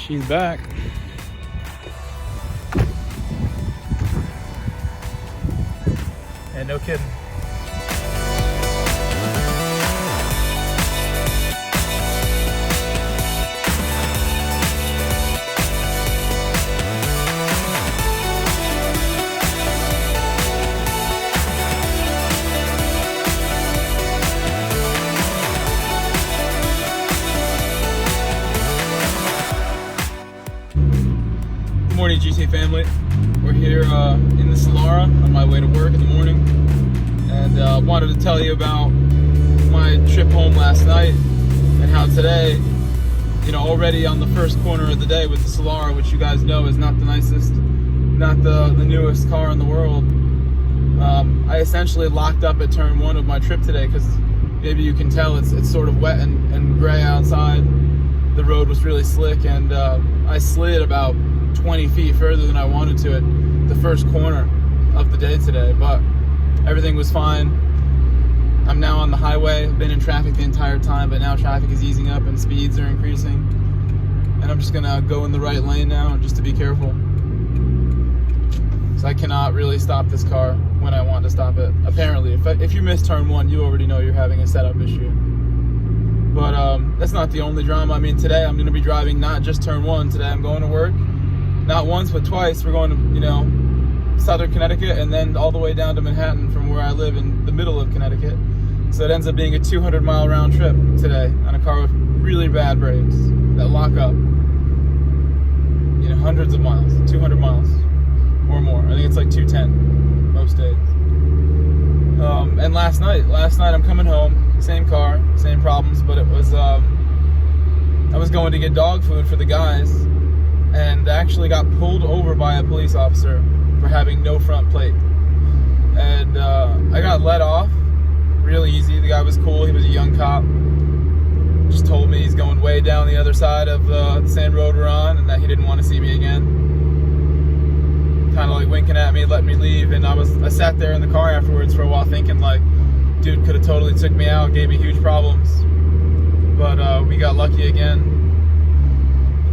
She's back. And no kidding. Good morning, GT family. We're here in the Solara on my way to work in the morning, and wanted to tell you about my trip home last night and how today, you know, already on the first corner of the day with the Solara, which you guys know is not the nicest, not the newest car in the world. I essentially locked up at turn 1 of my trip today because maybe you can tell it's sort of wet and gray outside. The road was really slick, and I slid about 20 feet further than I wanted to at the first corner of the day today, but everything was fine. I'm now on the highway. I've been in traffic the entire time, but now traffic is easing up and speeds are increasing, and I'm just gonna go in the right lane now just to be careful, so I cannot really stop this car when I want to stop it. Apparently, if you miss turn 1, you already know you're having a setup issue. But that's not the only drama. I mean, today I'm going to be driving not just turn 1. Today I'm going to work, not once but twice. We're going to, you know, southern Connecticut and then all the way down to Manhattan from where I live in the middle of Connecticut. So it ends up being a 200-mile round trip today on a car with really bad brakes that lock up, you know, hundreds of miles, 200 miles or more. I think it's like 210 most days. And last night I'm coming home, same car, same problems, but it was, I was going to get dog food for the guys and actually got pulled over by a police officer for having no front plate. And I got let off really easy. The guy was cool, he was a young cop. Just told me he's going way down the other side of the same road we're on and that he didn't want to see me again. Kind of like winking at me, letting me leave, and I sat there in the car afterwards for a while thinking like, dude could have totally took me out, gave me huge problems, but we got lucky again.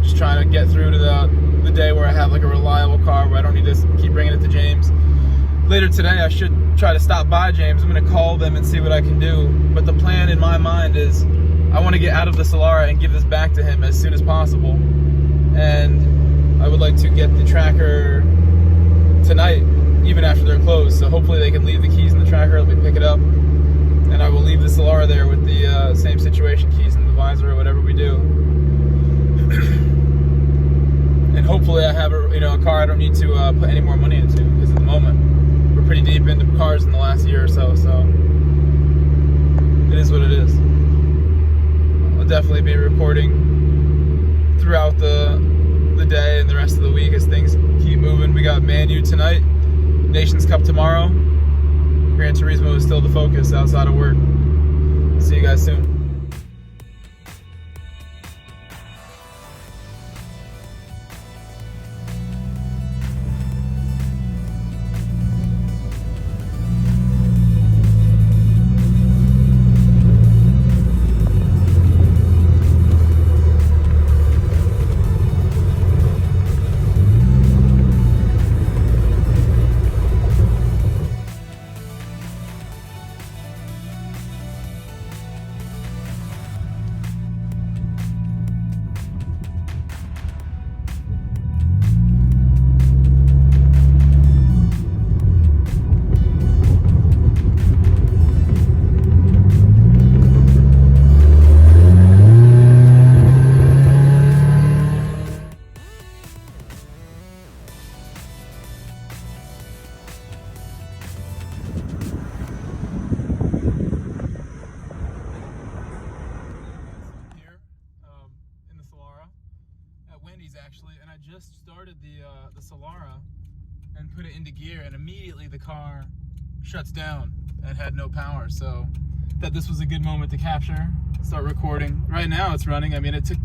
Just trying to get through to the day where I have like a reliable car where I don't need to keep bringing it to James. Later today I should try to stop by James. I'm going to call them and see what I can do, but the plan in my mind is I want to get out of the Solara and give this back to him as soon as possible, and I would like to get the Tracker tonight, even after they're closed. So hopefully they can leave the keys in the Tracker, let me pick it up, and I will leave the Solara there with the same situation keys in the visor or whatever we do. And hopefully I have a car I don't need to put any more money into, because at the moment we're pretty deep into cars in the last year or so, so it is what it is. I'll definitely be recording throughout the day and the rest of the week as things keep moving. We got Man U tonight, Nations Cup tomorrow. Gran Turismo is still the focus outside of work. See you guys soon. Actually, and I just started the Solara and put it into gear, and immediately the car shuts down and had no power. So that this was a good moment to capture, start recording. Right now it's running. I mean, it took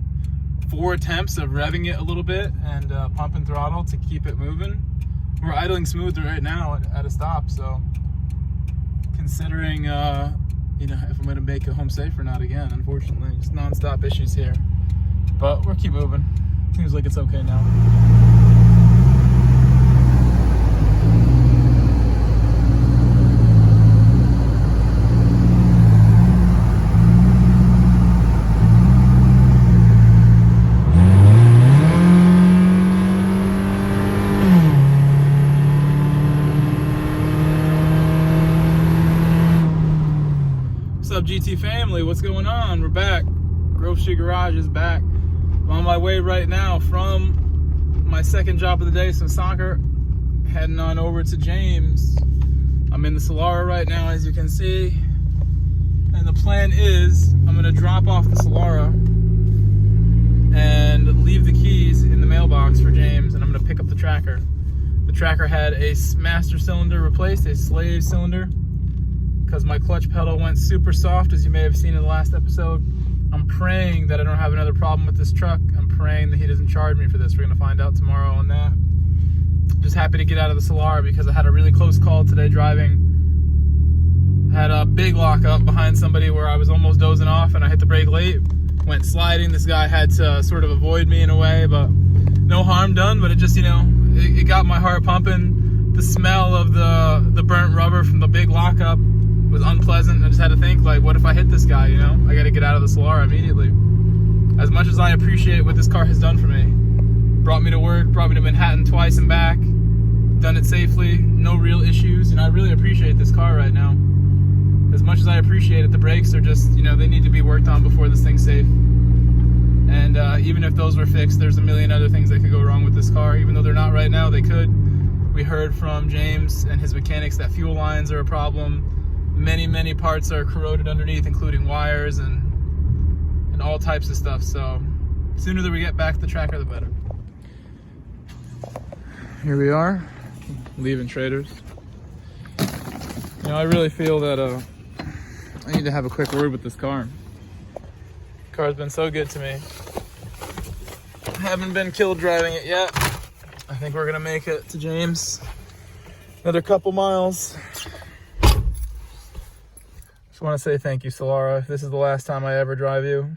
4 attempts of revving it a little bit and pumping throttle to keep it moving. We're idling smooth right now at a stop, so considering you know, if I'm gonna make it home safe or not again, unfortunately. Just non-stop issues here, but we'll keep moving. Seems like it's okay now. What's up, GT family? What's going on? We're back. Grove Street Garage is back. I'm on my way right now from my second job of the day, some soccer, heading on over to James. I'm in the Solara right now, as you can see. And the plan is I'm gonna drop off the Solara and leave the keys in the mailbox for James, and I'm gonna pick up the Tracker. The Tracker had a master cylinder replaced, a slave cylinder, because my clutch pedal went super soft, as you may have seen in the last episode. I'm praying that I don't have another problem with this truck. I'm praying that he doesn't charge me for this. We're gonna find out tomorrow on that. Just happy to get out of the Solara because I had a really close call today driving. Had a big lockup behind somebody where I was almost dozing off and I hit the brake late. Went sliding. This guy had to sort of avoid me in a way, but no harm done. But it just, it got my heart pumping. The smell of the burnt rubber from the big lockup was unpleasant. I just had to think, like, what if I hit this guy, I gotta get out of the Solara immediately. As much as I appreciate what this car has done for me, brought me to work, brought me to Manhattan twice and back, done it safely, no real issues, and I really appreciate this car right now. As much as I appreciate it, the brakes are just, they need to be worked on before this thing's safe. And even if those were fixed, there's a million other things that could go wrong with this car. Even though they're not right now, they could. We heard from James and his mechanics that fuel lines are a problem. Many parts are corroded underneath, including wires and all types of stuff. So the sooner that we get back the Tracker, the better. Here we are, leaving Traders. I really feel that I need to have a quick word with this car. The car's been so good to me. I haven't been killed driving it yet. I think we're gonna make it to James. Another couple miles. Just want to say thank you, Solara. If this is the last time I ever drive you,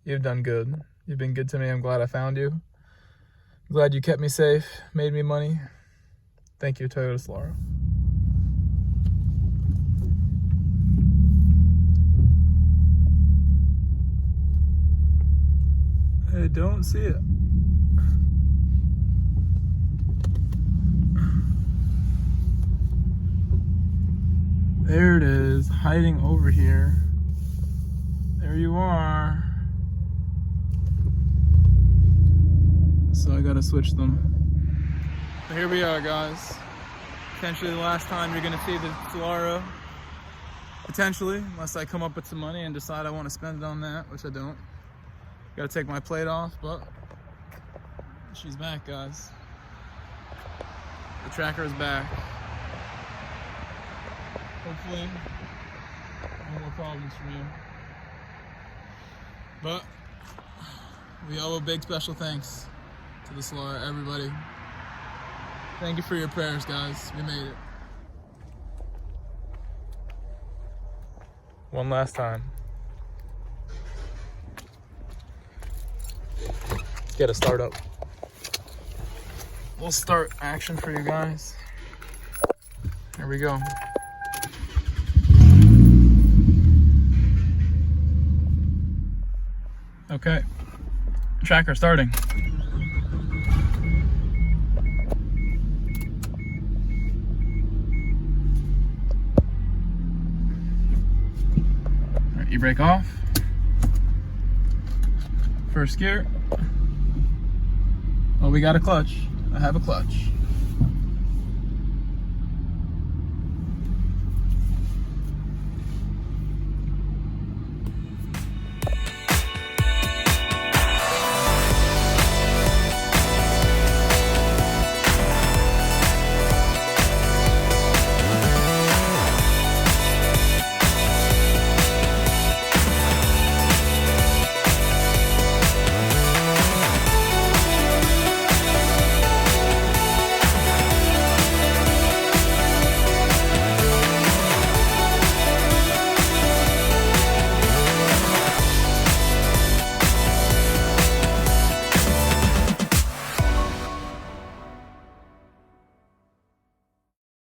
you've done good. You've been good to me. I'm glad I found you. I'm glad you kept me safe, made me money. Thank you, Toyota Solara. I don't see it. There it is, hiding over here. There you are. So I gotta switch them. So here we are, guys. Potentially the last time you're gonna see the Solara. Potentially, unless I come up with some money and decide I want to spend it on that, which I don't. Gotta take my plate off, but she's back, guys. The Tracker is back. Hopefully, no more problems from you. But we owe a big special thanks to the Solara, everybody. Thank you for your prayers, guys. We made it. One last time. Let's get a start up. We'll start action for you guys. Here we go. Okay, Tracker starting. All right, e-brake off. First gear. Oh, we got a clutch. I have a clutch.